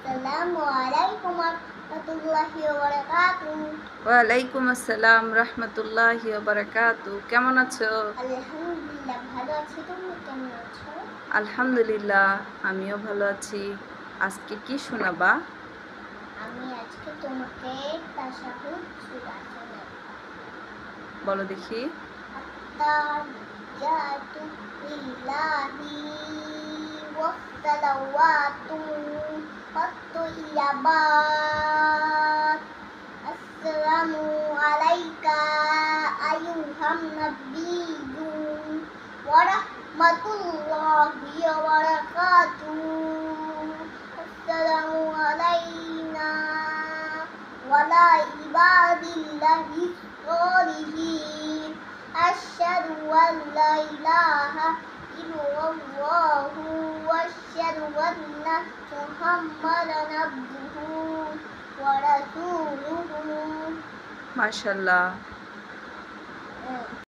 আসসালামু আলাইকুম রাহমাতুল্লাহি ওয়া বারাকাতুহু। ওয়ালাইকুম আসসালাম রহমতুল্লাহি ওয়া বারাকাতু। কেমন আছো? আলহামদুলিল্লাহ ভালো আছি, তুমি কেমন আছো? আলহামদুলিল্লাহ, আমিও ভালো আছি। আজকে কি শোনাবা? আমি আজকে তোমাকে তাশাহুদ সূরা শোনাবো। বলো দেখি। আত্তাহিয়াতু লিল্লাহি ওয়াসসালাওয়াতু ওয়াত-তাইয়্যিবাত। আসসালামু আলাইকা আইয়ুহান নাবিয়্যু ওয়া রাহমাতুল্লাহি ওয়া বারাকাতুহু। আসসালামু আলাইনা ওয়া আলা ইবাদিল্লাহি স-সলিহিন। আশহাদু আন লা ইলাহা ইল্লাল্লাহু ওয়া আশহাদু আন্না মুহাম্মাদান আবদুহু ওয়া রাসূলুহু। মাশাআল্লাহ।